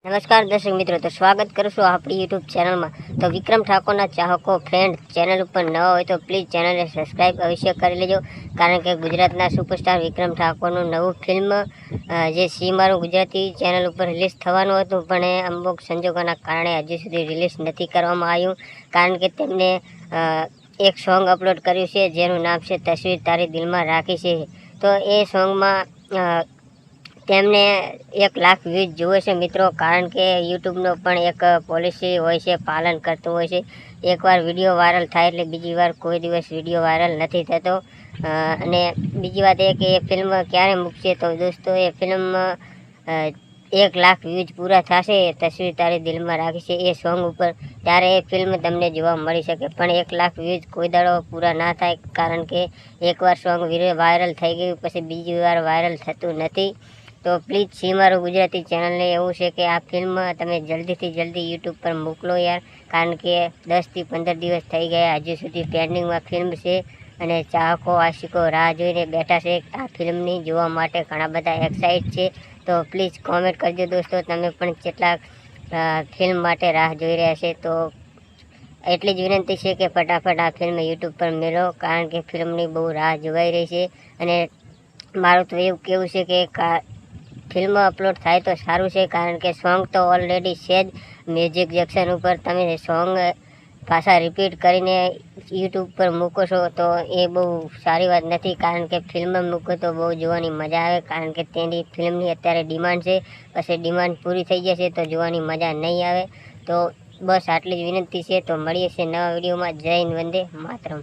नमस्कार दर्शक मित्रों, तो स्वागत करूँ છું આપણી યુટ્યુબ ચેનલમાં। તો વિક્રમ ઠાકોરના ચાહકો ફ્રેન્ડ ચેનલ ઉપર નવા હોય તો પ્લીઝ ચેનલને સબસ્ક્રાઈબ અવશ્ય કરી લેજો, કારણ કે ગુજરાતના સુપરસ્ટાર વિક્રમ ઠાકોરનું નવું ફિલ્મ જે સી મારું ગુજરાતી ચેનલ ઉપર રિલીઝ થવાનું હતું, પણ એ અમુક સંજોગોના કારણે હજુ સુધી રિલીઝ નથી કરવામાં આવ્યું, કારણ કે તેમને એક સોંગ અપલોડ કર્યું છે જેનું નામ છે તસવીર તારી દિલમાં રાખી છે। તો એ સોંગમાં તેમને 1 લાખ વ્યૂઝ જુએ છે મિત્રો, કારણ કે યુટ્યુબનો પણ એક પોલિસી હોય છે, પાલન કરતું હોય છે। એકવાર વિડીયો વાયરલ થાય એટલે બીજી વાર કોઈ દિવસ વિડીયો વાયરલ નથી થતો। અને બીજી વાત એ કે એ ફિલ્મ ક્યારે મૂકશે, તો દોસ્તો એ ફિલ્મ 1 લાખ વ્યૂઝ પૂરા થશે તસવીર તારી દિલમાં રાખી છે એ સોંગ ઉપર, ત્યારે એ ફિલ્મ તમને જોવા મળી શકે। પણ 1 લાખ વ્યૂઝ કોઈ દાડો પૂરા ના થાય, કારણ કે એકવાર સોંગ વાયરલ થઈ ગયું પછી બીજી વાર વાયરલ થતું નથી। તો પ્લીઝ સી મારું ગુજરાતી ચેનલને એવું છે કે આ ફિલ્મ તમે જલ્દીથી જલ્દી યુટ્યુબ પર મોકલો યાર, કારણ કે 10 થી 15 દિવસ થઈ ગયા, હજુ સુધી પેન્ડિંગમાં ફિલ્મ છે અને ચાહકો આશિકો રાહ જોઈને બેઠા છે આ ફિલ્મની જોવા માટે, ઘણા બધા એક્સાઇટ છે। તો પ્લીઝ કોમેન્ટ કરજો દોસ્તો, તમે પણ કેટલાક ફિલ્મ માટે રાહ જોઈ રહ્યા છે। તો એટલી જ વિનંતી છે કે ફટાફટ આ ફિલ્મ યુટ્યુબ પર મેળવો, કારણ કે ફિલ્મની બહુ રાહ જોવાઈ રહી છે। અને મારું તો એવું કહેવું છે કે ફિલ્મ અપલોડ થાય તો સારું છે, કારણ કે સોંગ તો ઓલરેડી છે જ મ્યુઝિક જેક્શન ઉપર, તમે સોંગ પાછા રિપીટ કરીને યુટ્યુબ પર મૂકો છો તો એ બહુ સારી વાત નથી, કારણ કે ફિલ્મ મૂકો તો બહુ જોવાની મજા આવે, કારણ કે તેની ફિલ્મની અત્યારે ડિમાન્ડ છે, પછી ડિમાન્ડ પૂરી થઈ જશે તો જોવાની મજા નહીં આવે। તો બસ આટલી જ વિનંતી છે। તો મળીએ છીએ નવા વિડીયોમાં। જય હિન્દ, વંદે માતરમ।